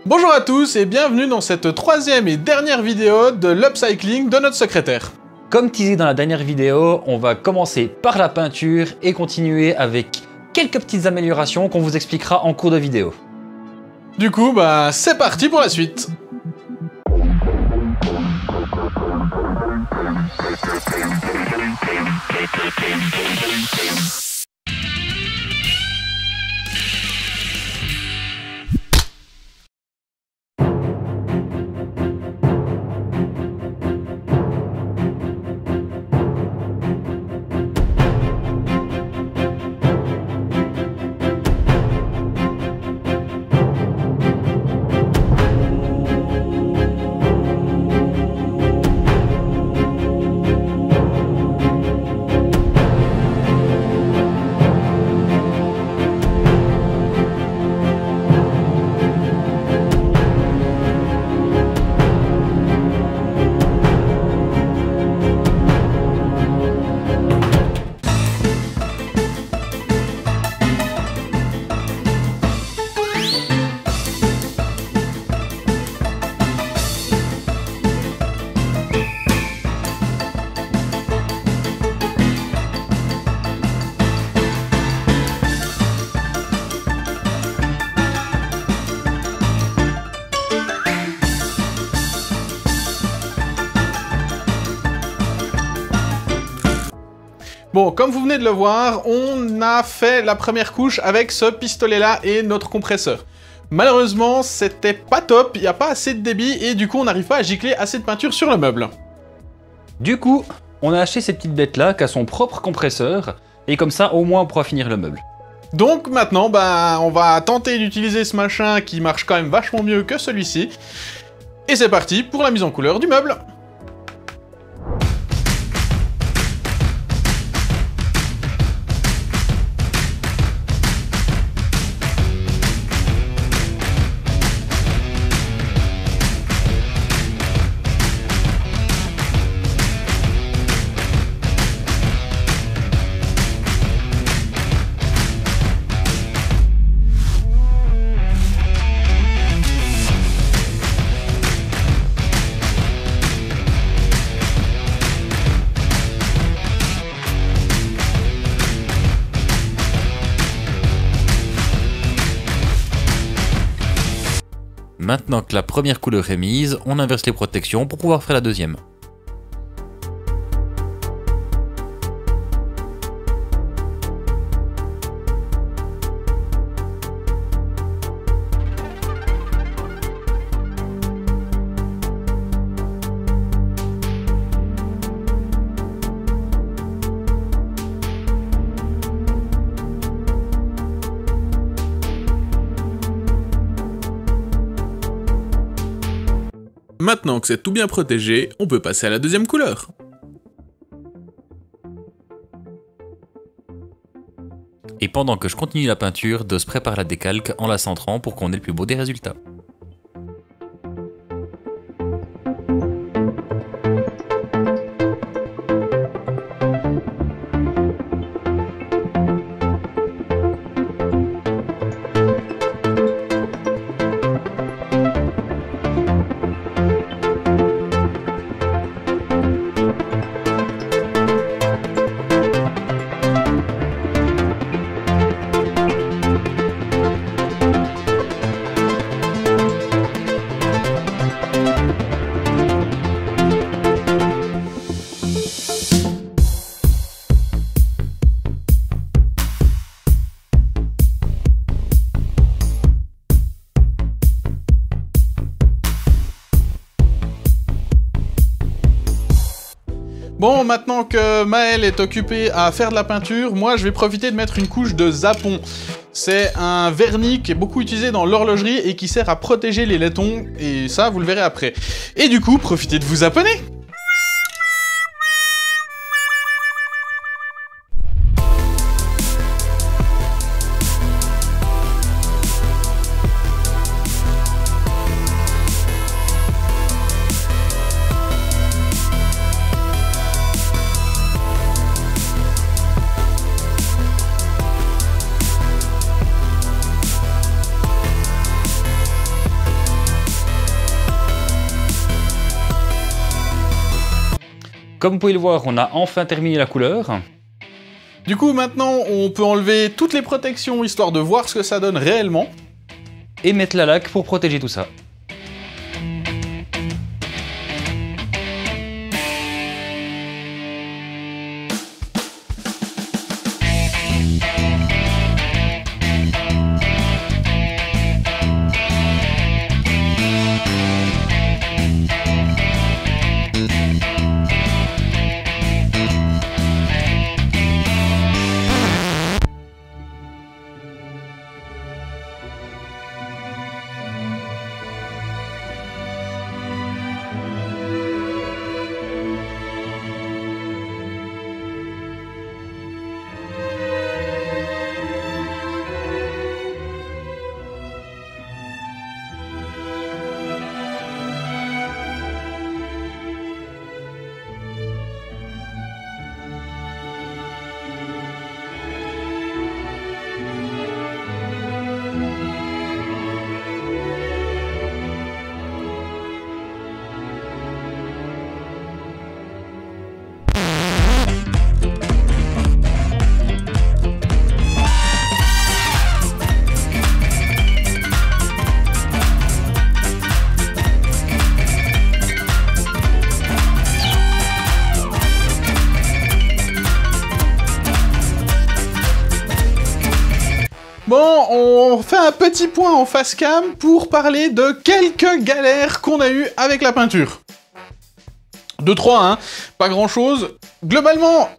Bonjour à tous et bienvenue dans cette troisième et dernière vidéo de l'upcycling de notre secrétaire. Comme teasé dans la dernière vidéo, on va commencer par la peinture et continuer avec quelques petites améliorations qu'on vous expliquera en cours de vidéo. Du coup, c'est parti pour la suite. Bon, comme vous venez de le voir, on a fait la première couche avec ce pistolet-là et notre compresseur. Malheureusement, c'était pas top, il n'y a pas assez de débit et du coup, on n'arrive pas à gicler assez de peinture sur le meuble. Du coup, on a acheté cette petite bête-là qui a son propre compresseur et comme ça, au moins, on pourra finir le meuble. Donc maintenant, on va tenter d'utiliser ce machin qui marche quand même vachement mieux que celui-ci. Et c'est parti pour la mise en couleur du meuble. Maintenant que la première couleur est mise, on inverse les protections pour pouvoir faire la deuxième. Maintenant que c'est tout bien protégé, on peut passer à la deuxième couleur. Et pendant que je continue la peinture, Dos prépare la décalque en la centrant pour qu'on ait le plus beau des résultats. Bon, maintenant que Maël est occupé à faire de la peinture, moi je vais profiter de mettre une couche de Zapon. C'est un vernis qui est beaucoup utilisé dans l'horlogerie et qui sert à protéger les laitons, et ça vous le verrez après. Et du coup, profitez de vous zaponner. comme vous pouvez le voir, on a enfin terminé la couleur. Du coup, maintenant, on peut enlever toutes les protections, histoire de voir ce que ça donne réellement. Et mettre la laque pour protéger tout ça. Bon, on fait un petit point en face cam pour parler de quelques galères qu'on a eues avec la peinture. 2-3, hein, pas grand chose. Globalement,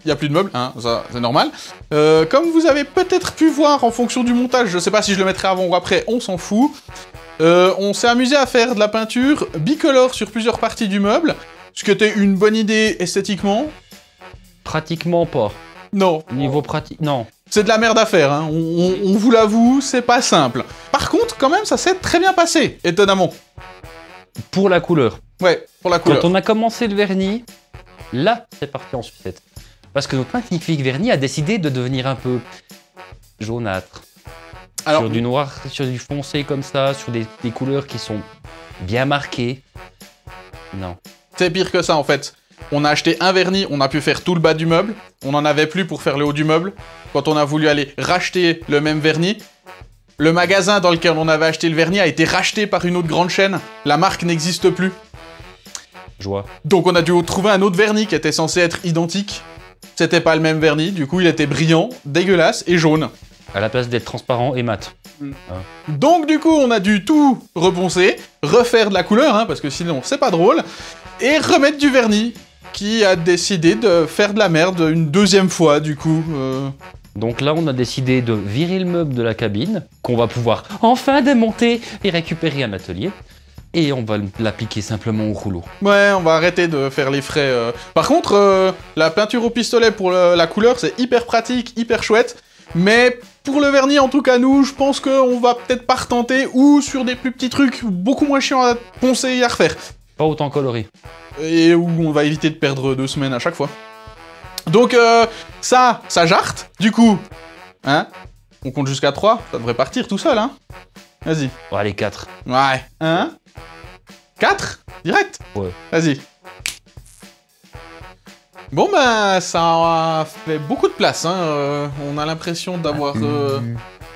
il n'y a plus de meubles, hein, ça c'est normal. Comme vous avez peut-être pu voir en fonction du montage, je sais pas si je le mettrai avant ou après, on s'en fout. On s'est amusé à faire de la peinture bicolore sur plusieurs parties du meuble, ce qui était une bonne idée esthétiquement. Pratiquement pas. Non. Niveau pratique, non. C'est de la merde à faire, hein. On vous l'avoue, c'est pas simple. Par contre, quand même, ça s'est très bien passé, étonnamment. Pour la couleur. Ouais, pour la couleur. Quand on a commencé le vernis, là, c'est parti en sucette. Parce que notre magnifique vernis a décidé de devenir un peu jaunâtre. Alors, sur du noir, sur du foncé comme ça, sur des couleurs qui sont bien marquées. Non. C'est pire que ça, en fait. On a acheté un vernis, on a pu faire tout le bas du meuble. On n'en avait plus pour faire le haut du meuble. Quand on a voulu aller racheter le même vernis, le magasin dans lequel on avait acheté le vernis a été racheté par une autre grande chaîne. La marque n'existe plus. Joie. Donc on a dû trouver un autre vernis qui était censé être identique. C'était pas le même vernis, du coup il était brillant, dégueulasse et jaune. À la place d'être transparent et mat. Donc du coup on a dû tout reponcer, refaire de la couleur, hein, parce que sinon c'est pas drôle, et remettre du vernis, qui a décidé de faire de la merde une deuxième fois du coup. Donc là on a décidé de virer le meuble de la cabine, qu'on va pouvoir enfin démonter et récupérer en atelier. Et on va l'appliquer simplement au rouleau. Ouais, on va arrêter de faire les frais. Par contre, la peinture au pistolet pour la couleur, c'est hyper pratique, hyper chouette. Mais pour le vernis, en tout cas nous, je pense qu'on va peut-être pas retenter, ou sur des plus petits trucs beaucoup moins chiants à poncer et à refaire. Pas autant coloré. Et où on va éviter de perdre 2 semaines à chaque fois. Donc ça jarte, du coup. Hein? On compte jusqu'à 3, ça devrait partir tout seul, hein? Vas-y. Bon, allez, 4. Ouais. 1, 4 direct? Ouais. Vas-y. Bon ben, ça fait beaucoup de place, hein. On a l'impression d'avoir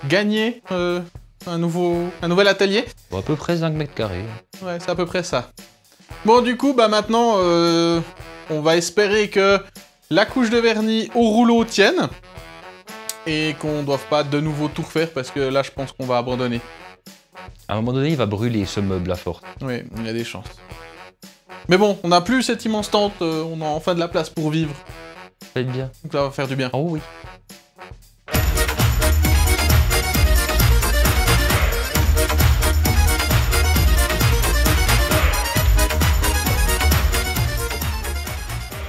gagné un nouvel atelier. Bon, à peu près 5 mètres carrés. Ouais, c'est à peu près ça. Bon, du coup, bah maintenant, on va espérer que la couche de vernis au rouleau tienne. Et qu'on ne doive pas de nouveau tout refaire, parce que là, je pense qu'on va abandonner. À un moment donné, il va brûler ce meuble à force. Oui, il y a des chances. Mais bon, on n'a plus cette immense tente, on a enfin de la place pour vivre. Faites bien. Donc ça va faire du bien. Oh oui.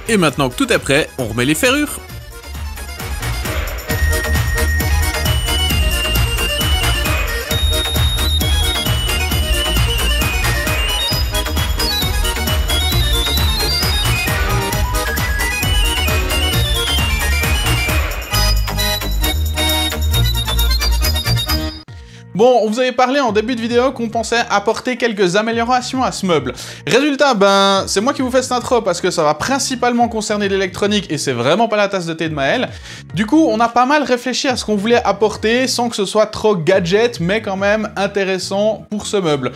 Et maintenant que tout est prêt, on remet les ferrures. Bon, on vous avait avait parlé en début de vidéo qu'on pensait apporter quelques améliorations à ce meuble. Résultat, ben, c'est moi qui vous fais cette intro parce que ça va principalement concerner l'électronique et c'est vraiment pas la tasse de thé de Maël. Du coup, on a pas mal réfléchi à ce qu'on voulait apporter sans que ce soit trop gadget, mais quand même intéressant pour ce meuble.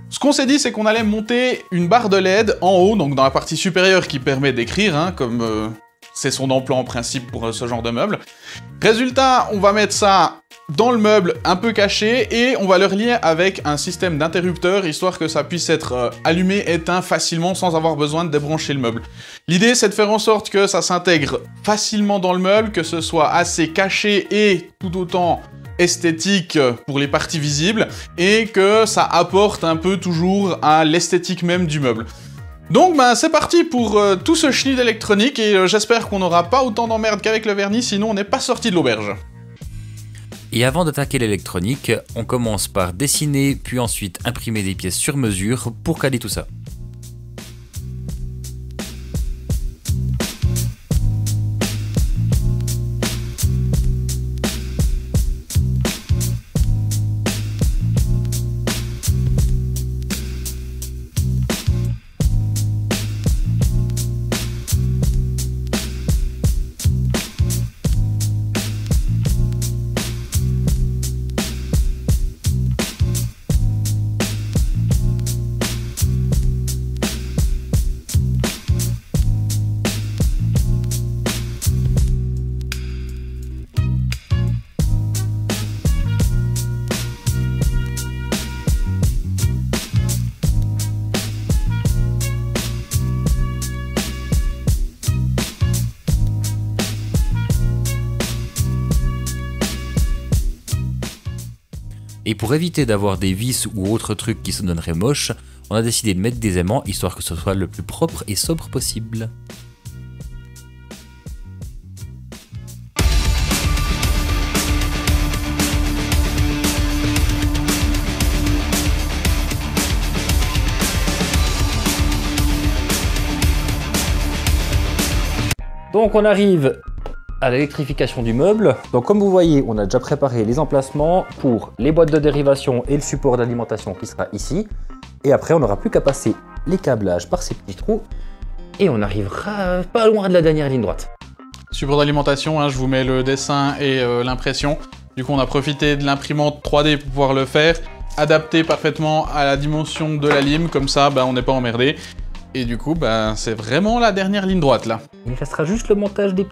Ce qu'on s'est dit, c'est qu'on allait monter une barre de LED en haut, donc dans la partie supérieure qui permet d'écrire, hein, comme c'est son emploi en principe pour ce genre de meuble. Résultat, on va mettre ça dans le meuble un peu caché et on va le relier avec un système d'interrupteur histoire que ça puisse être allumé, éteint facilement sans avoir besoin de débrancher le meuble. L'idée, c'est de faire en sorte que ça s'intègre facilement dans le meuble, que ce soit assez caché et tout autant esthétique pour les parties visibles et que ça apporte un peu toujours à l'esthétique même du meuble. Donc ben c'est parti pour tout ce chenil d'électronique et j'espère qu'on n'aura pas autant d'emmerdes qu'avec le vernis, sinon on n'est pas sorti de l'auberge. Et avant d'attaquer l'électronique, on commence par dessiner puis ensuite imprimer des pièces sur mesure pour caler tout ça. Et pour éviter d'avoir des vis ou autres trucs qui se donneraient moches, on a décidé de mettre des aimants histoire que ce soit le plus propre et sobre possible. Donc on arrive à l'électrification du meuble. Donc comme vous voyez, on a déjà préparé les emplacements pour les boîtes de dérivation et le support d'alimentation qui sera ici. Et après, on n'aura plus qu'à passer les câblages par ces petits trous et on arrivera pas loin de la dernière ligne droite. Support d'alimentation, hein, je vous mets le dessin et l'impression. Du coup, on a profité de l'imprimante 3D pour pouvoir le faire, adapté parfaitement à la dimension de la lime, comme ça, on n'est pas emmerdé. Et du coup, c'est vraiment la dernière ligne droite, là. Il restera juste le montage des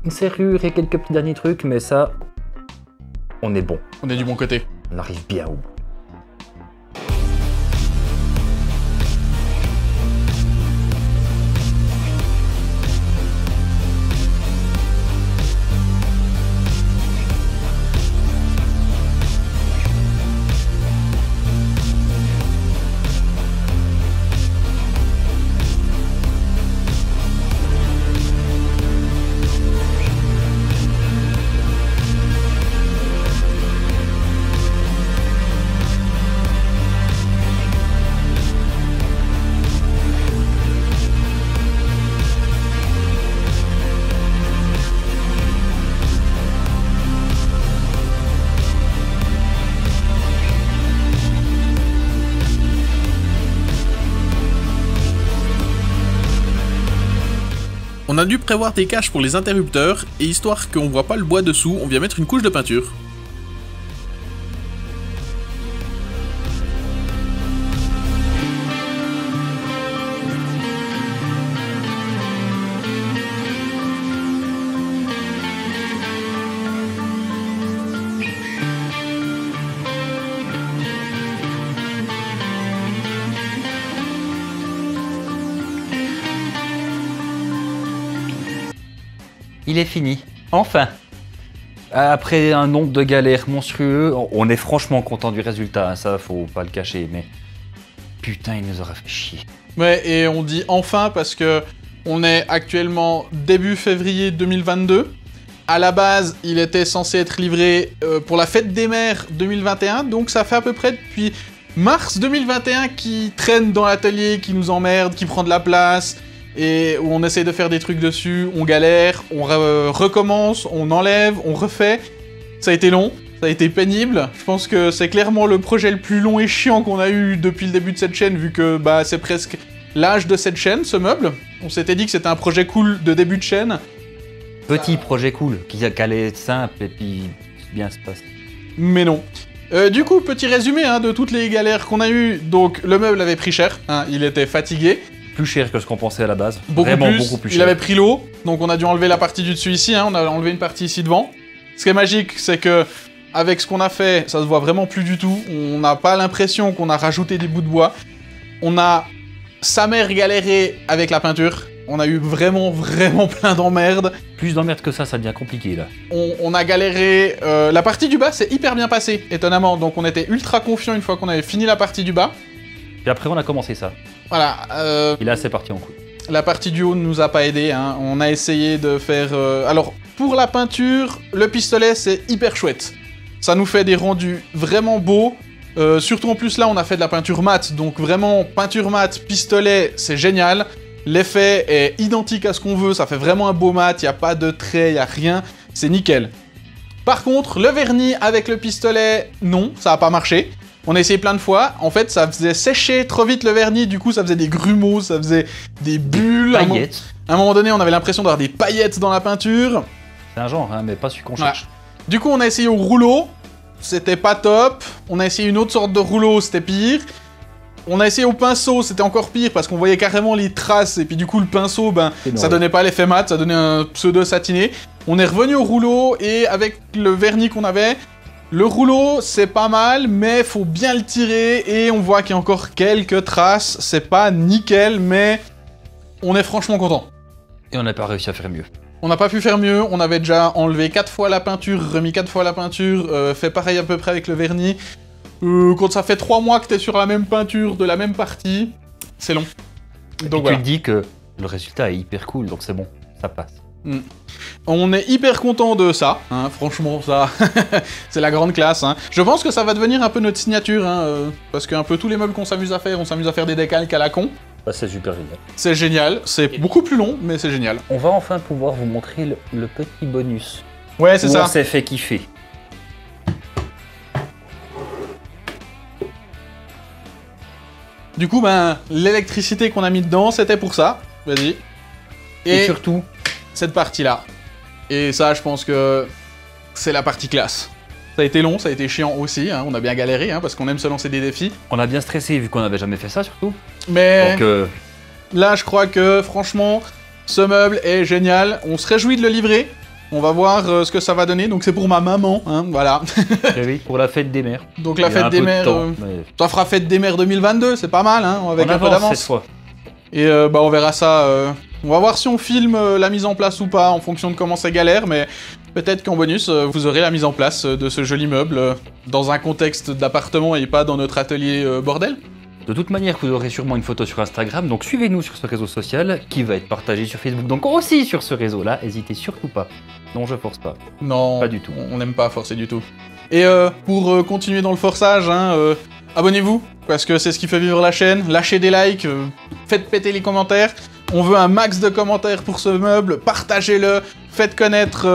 serrures et quelques petits derniers trucs, mais ça, on est bon. On est du bon côté. On arrive bien au bout. On a dû prévoir des caches pour les interrupteurs, et histoire qu'on voit pas le bois dessous, on vient mettre une couche de peinture. Il est fini, enfin. Après un nombre de galères monstrueux, on est franchement content du résultat, hein, ça faut pas le cacher, mais putain il nous aura fait chier. Ouais, et on dit enfin parce que on est actuellement début février 2022. À la base, il était censé être livré pour la fête des mères 2021, donc ça fait à peu près depuis mars 2021 qui traîne dans l'atelier, qui nous emmerde, qui prend de la place, et où on essaye de faire des trucs dessus, on galère, on recommence, on enlève, on refait. Ça a été long, ça Ça a été pénible. Je pense que c'est clairement le projet le plus long et chiant qu'on a eu depuis le début de cette chaîne, vu que bah, c'est presque l'âge de cette chaîne, ce meuble. On s'était dit que c'était un projet cool de début de chaîne. Petit projet cool, qui allait être simple et puis bien se passe. Mais non. Du coup, petit résumé hein, de toutes les galères qu'on a eues. Donc, le meuble avait pris cher, hein, il était fatigué. Plus cher que ce qu'on pensait à la base. Beaucoup plus cher. Il avait pris l'eau, donc on a dû enlever la partie du dessus ici, hein, on a enlevé une partie ici devant. Ce qui est magique, c'est que avec ce qu'on a fait, ça se voit vraiment plus du tout. On n'a pas l'impression qu'on a rajouté des bouts de bois. On a sa mère galéré avec la peinture. On a eu vraiment plein d'emmerdes. Plus d'emmerdes que ça devient compliqué là. On a galéré... la partie du bas s'est hyper bien passée, étonnamment. Donc on était ultra confiant une fois qu'on avait fini la partie du bas. Puis après on a commencé ça. Voilà. Et là c'est parti en couille. La partie du haut ne nous a pas aidé. Hein. On a essayé de faire... Alors, pour la peinture, le pistolet c'est hyper chouette. Ça nous fait des rendus vraiment beaux. Surtout en plus là on a fait de la peinture mat. Donc vraiment peinture mat, pistolet, c'est génial. L'effet est identique à ce qu'on veut, ça fait vraiment un beau mat, il n'y a pas de trait, il n'y a rien, c'est nickel. Par contre, le vernis avec le pistolet, non, ça n'a pas marché. On a essayé plein de fois, en fait ça faisait sécher trop vite le vernis, du coup ça faisait des grumeaux, ça faisait des bulles. Des paillettes. À un moment donné, on avait l'impression d'avoir des paillettes dans la peinture. C'est un genre, hein, mais pas celui qu'on cherche. Voilà. Du coup on a essayé au rouleau, c'était pas top. On a essayé une autre sorte de rouleau, c'était pire. On a essayé au pinceau, c'était encore pire parce qu'on voyait carrément les traces et puis du coup le pinceau, ben ça donnait pas l'effet mat, ça donnait un pseudo satiné. On est revenu au rouleau et avec le vernis qu'on avait, le rouleau c'est pas mal mais faut bien le tirer et on voit qu'il y a encore quelques traces. C'est pas nickel mais on est franchement content. Et on n'a pas réussi à faire mieux. On n'a pas pu faire mieux, on avait déjà enlevé 4 fois la peinture, remis 4 fois la peinture, fait pareil à peu près avec le vernis. Quand ça fait 3 mois que t'es sur la même peinture de la même partie, c'est long. Donc voilà. Tu te dis que le résultat est hyper cool, donc c'est bon, ça passe. On est hyper content de ça, hein, franchement ça, c'est la grande classe. Hein. Je pense que ça va devenir un peu notre signature, hein, parce qu'un peu tous les meubles qu'on s'amuse à faire, on s'amuse à faire des décalques à la con. Bah, c'est super génial. C'est génial, c'est beaucoup plus long, mais c'est génial. On va enfin pouvoir vous montrer le petit bonus. Ouais, c'est ça. On s'est fait kiffer. Du coup, ben, l'électricité qu'on a mis dedans, c'était pour ça. Vas-y. Et surtout, cette partie-là. Et ça, je pense que c'est la partie classe. Ça a été long, ça a été chiant aussi, hein. On a bien galéré, hein, parce qu'on aime se lancer des défis. On a bien stressé, vu qu'on n'avait jamais fait ça, surtout. Mais donc, là, je crois que, franchement, ce meuble est génial. On se réjouit de le livrer. On va voir ce que ça va donner. Donc c'est pour ma maman, hein, voilà. Et oui, pour la fête des mères. Donc la fête des mères, ça fera fête des mères 2022, c'est pas mal, hein, avec un peu d'avance. Cette fois. Et bah on verra ça. On va voir si on filme la mise en place ou pas, en fonction de comment c'est galère, mais peut-être qu'en bonus, vous aurez la mise en place de ce joli meuble dans un contexte d'appartement et pas dans notre atelier bordel. De toute manière, vous aurez sûrement une photo sur Instagram, donc suivez-nous sur ce réseau social, qui va être partagé sur Facebook, donc aussi sur ce réseau-là, n'hésitez surtout pas. Non, je force pas. Non, pas du tout. On n'aime pas forcer du tout. Et pour continuer dans le forçage, hein, abonnez-vous, parce que c'est ce qui fait vivre la chaîne, lâchez des likes, faites péter les commentaires, on veut un max de commentaires pour ce meuble, partagez-le, faites connaître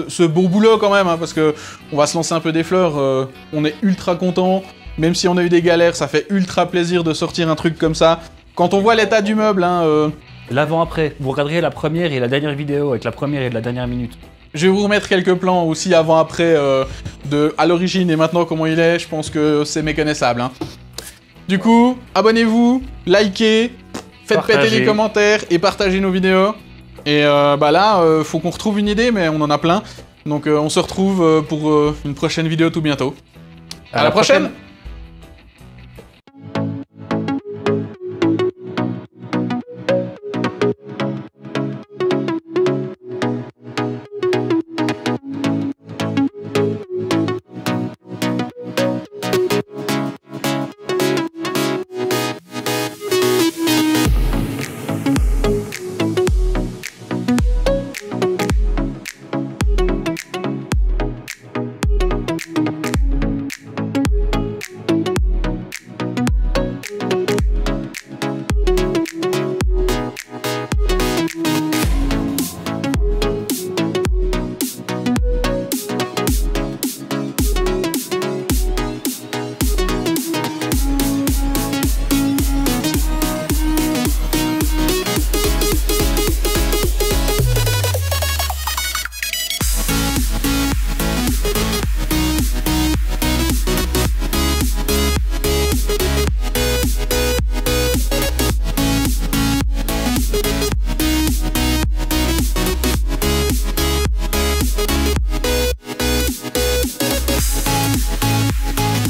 ce beau boulot quand même, hein, parce que on va se lancer un peu des fleurs, on est ultra content. Même si on a eu des galères, ça fait ultra plaisir de sortir un truc comme ça. Quand on voit l'état du meuble, hein... L'avant-après, vous regarderez la première et la dernière vidéo avec la première et la dernière minute. Je vais vous remettre quelques plans aussi avant-après de à l'origine et maintenant comment il est, je pense que c'est méconnaissable. Hein. Du coup, abonnez-vous, likez, faites péter les commentaires et partagez nos vidéos. Et bah là, faut qu'on retrouve une idée, mais on en a plein. Donc on se retrouve pour une prochaine vidéo tout bientôt. À la prochaine.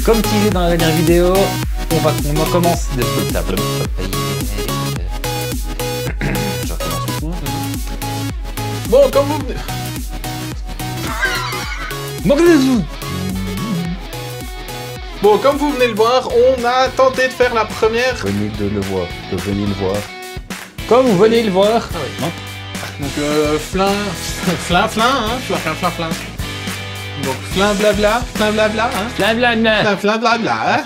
Comme teasé dans la dernière vidéo, on commence de table. Je recommence tout. Bon, comme vous... Bon, comme vous venez le voir, on a tenté de faire la première... Venez de le voir, venez le voir. Comme vous venez le voir. Ah oui, non. Donc, flin, hein, donc, flin blabla, hein. Flin blabla. Flin blabla, hein.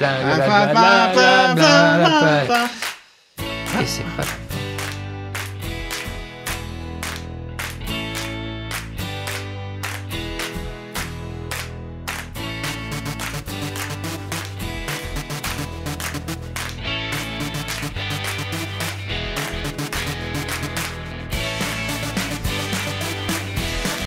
Et c'est pas